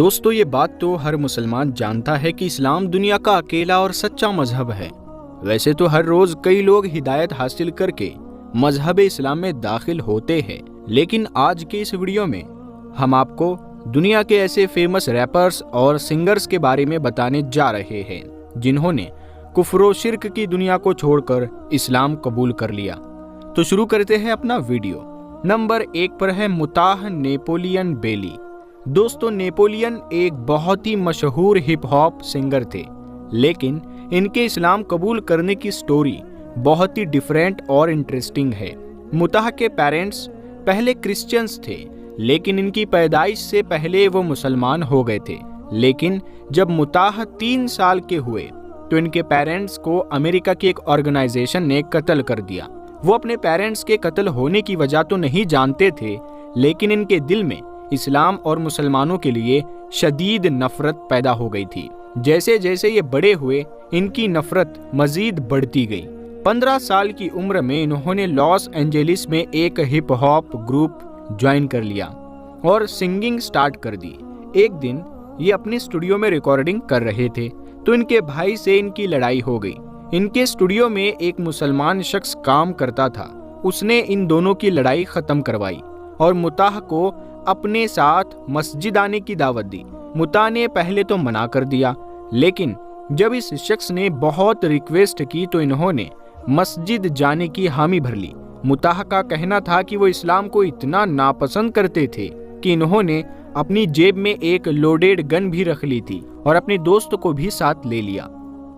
दोस्तों ये बात तो हर मुसलमान जानता है कि इस्लाम दुनिया का अकेला और सच्चा मजहब है। वैसे तो हर रोज कई लोग हिदायत हासिल करके मजहब इस्लाम में दाखिल होते हैं, लेकिन आज के इस वीडियो में हम आपको दुनिया के ऐसे फेमस रैपर्स और सिंगर्स के बारे में बताने जा रहे हैं जिन्होंने कुफ्र व शिर्क की दुनिया को छोड़कर इस्लाम कबूल कर लिया। तो शुरू करते हैं अपना वीडियो। नंबर 1 पर है मुताह नेपोलियन बेली। दोस्तों, नेपोलियन एक बहुत ही मशहूर हिप हॉप सिंगर थे, लेकिन इनके इस्लाम कबूल करने की स्टोरी बहुत ही डिफरेंट और इंटरेस्टिंग है। मुताह के पेरेंट्स पहले क्रिश्चियंस थे, लेकिन इनकी पैदाइश से पहले वो मुसलमान हो गए थे। लेकिन जब मुताह 3 साल के हुए तो इनके पेरेंट्स को अमेरिका की एक ऑर्गेनाइजेशन ने कत्ल कर दिया। वो अपने पेरेंट्स के कत्ल होने की वजह तो नहीं जानते थे, लेकिन इनके दिल में इस्लाम और मुसलमानों के लिए शदीद नफरत पैदा हो गई थी। जैसे जैसे ये बड़े हुए, इनकी नफरत मजीद बढ़ती गई। 15 साल की उम्र में इन्होंने लॉस एंजेलिस में एक हिप हॉप ग्रुप ज्वाइन कर लिया और सिंगिंग स्टार्ट कर दी। एक दिन ये अपने स्टूडियो में रिकॉर्डिंग कर रहे थे तो इनके भाई से इनकी लड़ाई हो गई। इनके स्टूडियो में एक मुसलमान शख्स काम करता था, उसने इन दोनों की लड़ाई खत्म करवाई और मुताह को अपने साथ मस्जिद आने की दावत दी। मुताह ने पहले तो मना कर दिया, लेकिन जब इस शख्स ने बहुत रिक्वेस्ट की तो इन्होंने मस्जिद जाने की हामी भर ली। मुताह का कहना था कि वो इस्लाम को इतना नापसंद करते थे कि इन्होंने अपनी जेब में एक लोडेड गन भी रख ली थी और अपने दोस्त को भी साथ ले लिया।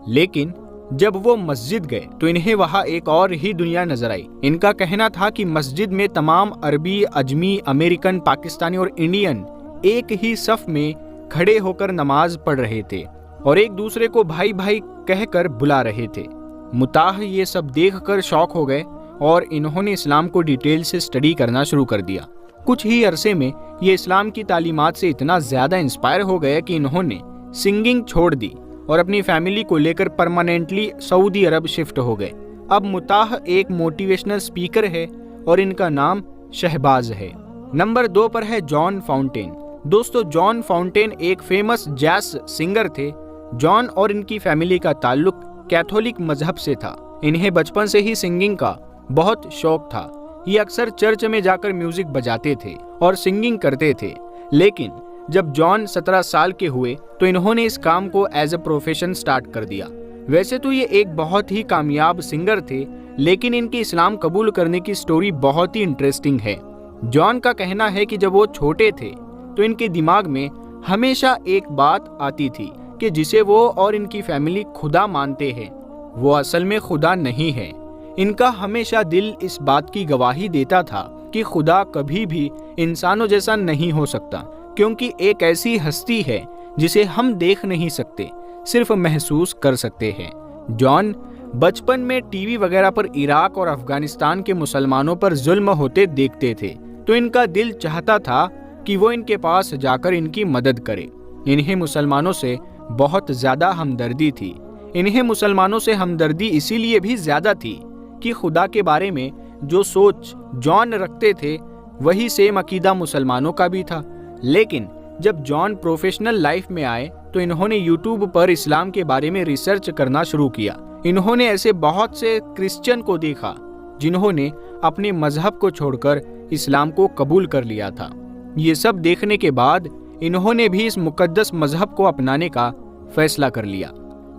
लेकिन जब वो मस्जिद गए तो इन्हें वहां एक और ही दुनिया नजर आई। इनका कहना था कि मस्जिद में तमाम अरबी, अजमी, अमेरिकन, पाकिस्तानी और इंडियन एक ही सफ में खड़े होकर नमाज पढ़ रहे थे और एक दूसरे को भाई भाई कहकर बुला रहे थे। मुताह ये सब देखकर शॉक हो गए और इन्होंने इस्लाम को डिटेल से स्टडी करना शुरू कर दिया। कुछ ही अरसे में ये इस्लाम की तालीमात से इतना ज्यादा इंस्पायर हो गए कि इन्होंने सिंगिंग छोड़ दी और अपनी फैमिली को लेकर परमानेंटली सऊदी अरब शिफ्ट हो गए। अब मुताह एक मोटिवेशनल स्पीकर है और इनका नाम शहबाज है। नंबर 2 पर है जॉन फाउंटेन। दोस्तों, जॉन फाउंटेन एक फेमस जैज सिंगर थे। जॉन और इनकी फैमिली का ताल्लुक कैथोलिक मजहब से था। इन्हें बचपन से ही सिंगिंग का बहुत शौक था। ये अक्सर चर्च में जाकर म्यूजिक बजाते थे और सिंगिंग करते थे। लेकिन जब जॉन 17 साल के हुए तो इन्होंने इस काम को एज अ प्रोफेशन स्टार्ट कर दिया। वैसे तो ये एक बहुत ही कामयाब सिंगर थे, लेकिन इनकी इस्लाम कबूल करने की स्टोरी बहुत ही इंटरेस्टिंग है। जॉन का कहना है कि जब वो छोटे थे तो इनके दिमाग में हमेशा एक बात आती थी कि जिसे वो और इनकी फैमिली खुदा मानते हैं, वो असल में खुदा नहीं है। इनका हमेशा दिल इस बात की गवाही देता था कि खुदा कभी भी इंसानों जैसा नहीं हो सकता, क्योंकि एक ऐसी हस्ती है जिसे हम देख नहीं सकते, सिर्फ महसूस कर सकते हैं। जॉन बचपन में टीवी वगैरह पर इराक और अफगानिस्तान के मुसलमानों पर जुल्म होते देखते थे, तो इनका दिल चाहता था कि वो इनके पास जाकर इनकी मदद करे। इन्हें मुसलमानों से बहुत ज्यादा हमदर्दी थी। इन्हें मुसलमानों से हमदर्दी इसीलिए भी ज्यादा थी कि खुदा के बारे में जो सोच जॉन रखते थे वही सेम अकीदा मुसलमानों का भी था। लेकिन जब जॉन प्रोफेशनल लाइफ में आए तो इन्होंने यूट्यूब पर इस्लाम के बारे में रिसर्च करना शुरू किया। इन्होंने ऐसे बहुत से क्रिश्चियन को देखा जिन्होंने अपने मजहब को छोड़कर इस्लाम को कबूल कर लिया था। ये सब देखने के बाद इन्होंने भी इस मुकद्दस मजहब को अपनाने का फैसला कर लिया।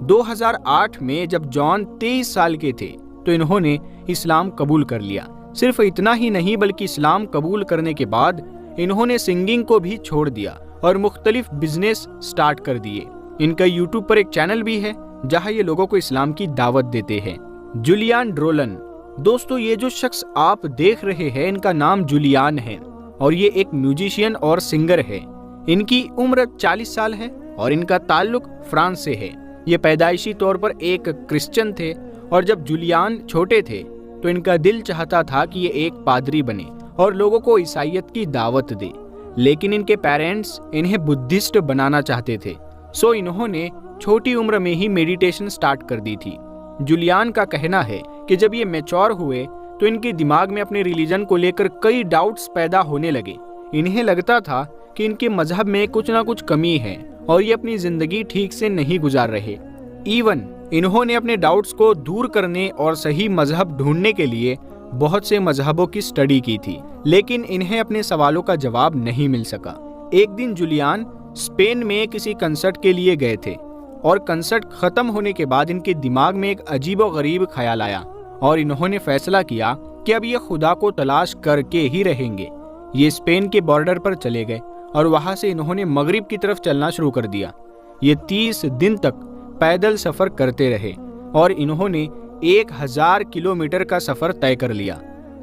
2008 में जब जॉन 23 साल के थे तो इन्होंने इस्लाम कबूल कर लिया। सिर्फ इतना ही नहीं, बल्कि इस्लाम कबूल करने के बाद इन्होंने सिंगिंग को भी छोड़ दिया और मुख्तलिफ बिजनेस स्टार्ट कर दिए। इनका यूट्यूब पर एक चैनल भी है जहां ये लोगों को इस्लाम की दावत देते हैं। जुलियान ड्रोलन। दोस्तों, ये जो शख्स आप देख रहे हैं इनका नाम जुलियान है और ये एक म्यूजिशियन और सिंगर है। इनकी उम्र 40 साल है और इनका ताल्लुक फ्रांस से है। ये पैदाइशी तौर पर एक क्रिश्चियन थे और जब जुलियान छोटे थे तो इनका दिल चाहता था कि ये एक पादरी बने और लोगों को ईसाईयत की दावत दे, लेकिन इनके पेरेंट्स इन्हें बुद्धिस्ट बनाना चाहते थे। सो इन्होंने छोटी उम्र में ही मेडिटेशन स्टार्ट कर दी थी। जुलियान का कहना है कि जब ये मैच्योर हुए तो इनके दिमाग में अपने रिलीजन को लेकर कई डाउट्स पैदा होने लगे। इन्हें लगता था کہ ان کے مذہب میں کچھ نہ کچھ کمی ہے اور یہ اپنی زندگی ٹھیک سے نہیں گزار رہے۔ ایون انہوں نے اپنے ڈاؤٹس کو دور کرنے اور صحیح مذہب ڈھونڈنے کے لیے بہت سے مذہبوں کی سٹڈی کی تھی، لیکن انہیں اپنے سوالوں کا جواب نہیں مل سکا۔ ایک دن جولیان اسپین میں کسی کنسرٹ کے لیے گئے تھے اور کنسرٹ ختم ہونے کے بعد ان کے دماغ میں ایک عجیب و غریب خیال آیا اور انہوں نے فیصلہ کیا کہ اب یہ خدا کو تلاش کر کے ہی رہیں گے۔ یہ اسپین کے بارڈر پر چلے گئے اور وہاں سے انہوں نے مغرب کی طرف چلنا شروع کر دیا۔ یہ 30 دن تک پیدل سفر کرتے رہے اور انہوں نے 1000 کلومیٹر کا سفر طے کر لیا،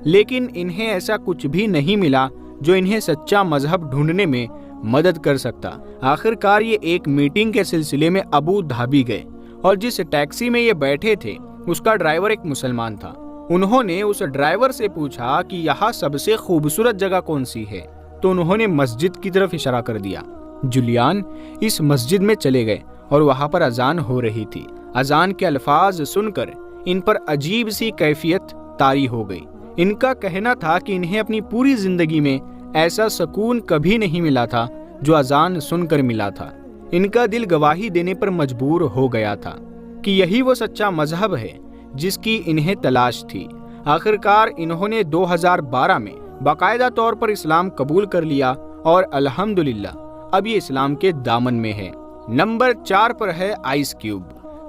لیکن انہیں ایسا کچھ بھی نہیں ملا جو انہیں سچا مذہب ڈھونڈنے میں مدد کر سکتا۔ آخر کار یہ ایک میٹنگ کے سلسلے میں ابو دھابی گئے اور جس ٹیکسی میں یہ بیٹھے تھے اس کا ڈرائیور ایک مسلمان تھا۔ انہوں نے اس ڈرائیور سے پوچھا کہ یہاں سب سے خوبصورت جگہ کون سی ہے، تو انہوں نے مسجد کی طرف اشارہ کر دیا۔ جولیان اس مسجد میں چلے گئے اور وہاں پر اذان ہو رہی تھی۔ اذان کے الفاظ سن کر ان پر عجیب سی کیفیت طاری ہو گئی۔ ان کا کہنا تھا کہ انہیں اپنی پوری زندگی میں ایسا سکون کبھی نہیں ملا تھا جو اذان سن کر ملا تھا۔ ان کا دل گواہی دینے پر مجبور ہو گیا تھا کہ یہی وہ سچا مذہب ہے جس کی انہیں تلاش تھی۔ آخر کار انہوں نے 2012 میں باقاعدہ طور پر اسلام قبول کر لیا اور الحمدللہ اب یہ اسلام کے دامن میں ہے۔ نمبر 4 پر ہے آئس کیوب۔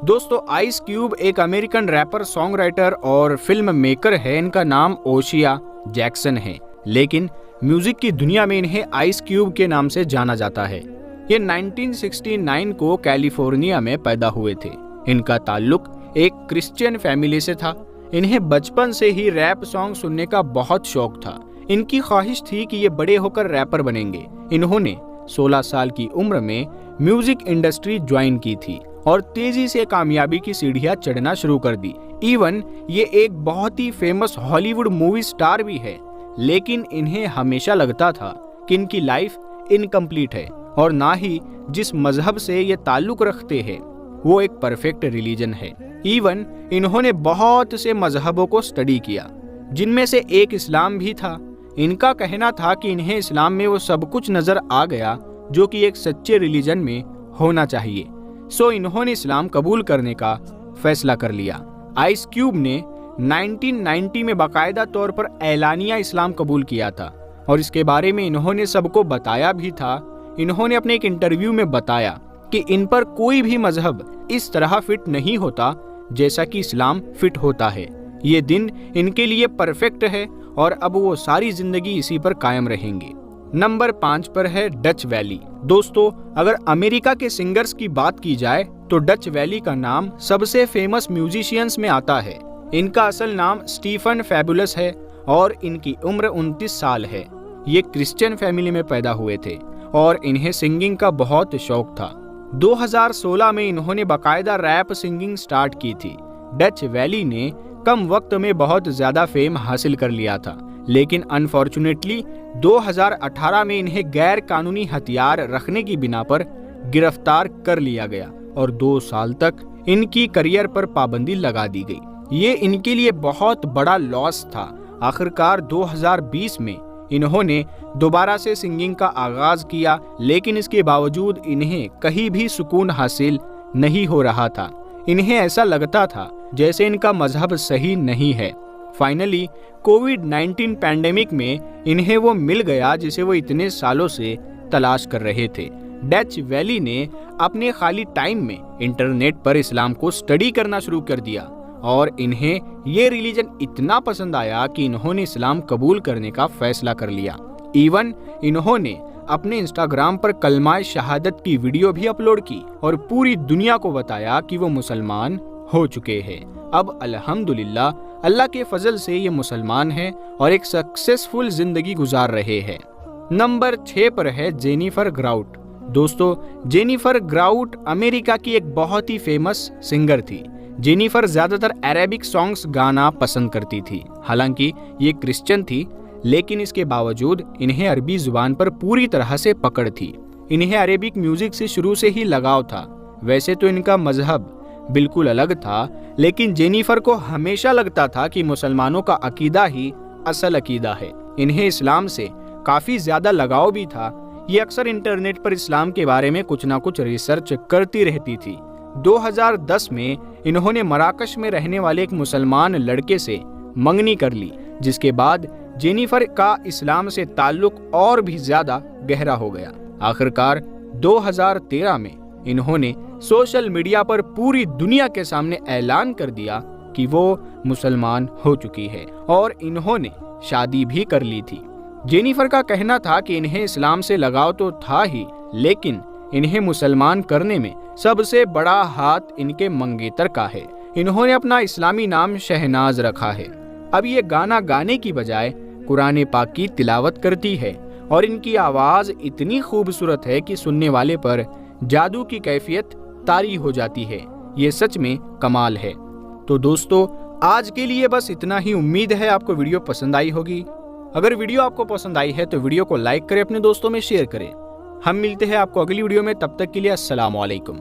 دوستو آئس کیوب ایک امریکن ریپر، سانگ رائٹر اور فلم میکر ہے۔ ان کا نام اوشیا جیکسن ہے، لیکن میوزک کی دنیا میں انہیں آئس کیوب کے نام سے جانا جاتا ہے۔ یہ 1969 کو کیلیفورنیا میں پیدا ہوئے تھے۔ ان کا تعلق ایک کرسچین فیملی سے تھا۔ انہیں بچپن سے ہی ریپ سانگ سننے کا بہت شوق تھا۔ ان کی خواہش تھی کہ یہ بڑے ہو کر ریپر بنیں گے۔ انہوں نے 16 سال کی عمر میں میوزک انڈسٹری جوائن کی تھی اور تیزی سے کامیابی کی سیڑھیاں چڑھنا شروع کر دی۔ ایون یہ ایک بہت ہی فیمس ہالی ووڈ مووی سٹار بھی ہے، لیکن انہیں ہمیشہ لگتا تھا کہ ان کی لائف انکمپلیٹ ہے اور نہ ہی جس مذہب سے یہ تعلق رکھتے ہیں وہ ایک پرفیکٹ ریلیجن ہے۔ ایون انہوں نے بہت سے مذہبوں کو سٹڈی کیا، جن میں سے ایک اسلام بھی تھا۔ ان کا کہنا تھا کہ انہیں اسلام میں وہ سب کچھ نظر آ گیا جو کہ ایک سچے ریلیجن میں ہونا چاہیے، سو انہوں نے اسلام قبول کرنے کا فیصلہ کر لیا۔ آئس کیوب نے 1990 میں باقاعدہ طور پر اعلانیہ اسلام قبول کیا تھا اور اس کے بارے میں انہوں نے سب کو بتایا بھی تھا۔ انہوں نے اپنے ایک انٹرویو میں بتایا کہ ان پر کوئی بھی مذہب اس طرح فٹ نہیں ہوتا جیسا کہ اسلام فٹ ہوتا ہے۔ یہ دن ان کے لیے پرفیکٹ ہے اور اب وہ ساری زندگی اسی پر قائم رہیں گے۔ نمبر 5 پر ہے ڈچ ویلی۔ دوستو اگر امریکہ کے سنگرز کی بات کی جائے تو ڈچ ویلی کا نام سب سے فیمس میوزیشینز میں آتا ہے۔ ان کا اصل نام اسٹیفن فیبولس ہے اور ان کی عمر 29 سال ہے۔ یہ کرسچین فیملی میں پیدا ہوئے تھے اور انہیں سنگنگ کا بہت شوق تھا۔ 2016 میں انہوں نے باقاعدہ ریپ سنگنگ سٹارٹ کی تھی۔ ڈچ ویلی نے کم وقت میں بہت زیادہ فیم حاصل کر لیا تھا، لیکن انفارچونیٹلی 2018 میں انہیں غیر قانونی ہتھیار رکھنے کی بنا پر گرفتار کر لیا گیا اور 2 سال تک ان کی کریئر پر پابندی لگا دی گئی۔ یہ ان کے لیے بہت بڑا لاس تھا۔ آخر کار 2020 میں انہوں نے دوبارہ سے سنگنگ کا آغاز کیا، لیکن اس کے باوجود انہیں کہیں بھی سکون حاصل نہیں ہو رہا تھا۔ انہیں ایسا لگتا تھا جیسے ان کا مذہب صحیح نہیں ہے۔ فائنلی کووڈ-19 پینڈیمک میں انہیں وہ مل گیا جسے وہ اتنے سالوں سے تلاش کر رہے تھے۔ ڈچ ویلی نے اپنے خالی ٹائم میں انٹرنیٹ پر اسلام کو سٹڈی کرنا شروع کر دیا اور انہیں یہ ریلیجن اتنا پسند آیا کہ انہوں نے اسلام قبول کرنے کا فیصلہ کر لیا۔ ایون انہوں نے اپنے انسٹاگرام پر کلمہ شہادت کی ویڈیو بھی اپلوڈ کی اور پوری دنیا کو بتایا کہ وہ مسلمان ہو چکے ہیں۔ اب الحمدللہ اللہ کے فضل سے یہ مسلمان ہیں اور ایک سکسیسفل زندگی گزار رہے ہیں۔ نمبر 6 پر ہے جینیفر گراؤٹ۔ دوستو جینیفر گراؤٹ امریکہ کی ایک بہت ہی فیمس سنگر تھی۔ جینیفر زیادہ تر عربک سانگز گانا پسند کرتی تھی۔ حالانکہ یہ کرسچن تھی، لیکن اس کے باوجود انہیں عربی زبان پر پوری طرح سے پکڑ تھی۔ انہیں عربک میوزک سے شروع سے ہی لگاؤ تھا۔ ویسے تو ان کا مذہب بالکل الگ تھا، لیکن جینیفر کو ہمیشہ لگتا تھا کہ مسلمانوں کا عقیدہ ہی اصل عقیدہ ہے۔ انہیں اسلام سے کافی زیادہ لگاؤ بھی تھا۔ ये अक्सर इंटरनेट पर इस्लाम के बारे में कुछ ना कुछ रिसर्च करती रहती थी। 2010 में इन्होंने मराकश में रहने वाले एक मुसलमान लड़के से मंगनी कर ली, जिसके बाद जेनिफर का इस्लाम से ताल्लुक और भी ज्यादा गहरा हो गया। आखिरकार 2013 में इन्होंने सोशल मीडिया पर पूरी दुनिया के सामने ऐलान कर दिया कि वो मुसलमान हो चुकी है और इन्होंने शादी भी कर ली थी। जेनिफर का कहना था कि इन्हें इस्लाम से लगाव तो था ही, लेकिन इन्हें मुसलमान करने में सबसे बड़ा हाथ इनके मंगेतर का है। इन्होंने अपना इस्लामी नाम शहनाज रखा है। अब ये गाना गाने की बजाय कुरान पाक की तिलावत करती है और इनकी आवाज इतनी खूबसूरत है कि सुनने वाले पर जादू की कैफियत तारी हो जाती है। ये सच में कमाल है। तो दोस्तों, आज के लिए बस इतना ही। उम्मीद है आपको वीडियो पसंद आई होगी। अगर वीडियो आपको पसंद आई है तो वीडियो को लाइक करें, अपने दोस्तों में शेयर करें। हम मिलते हैं आपको अगली वीडियो में, तब तक के लिए अस्सलाम वालेकुम।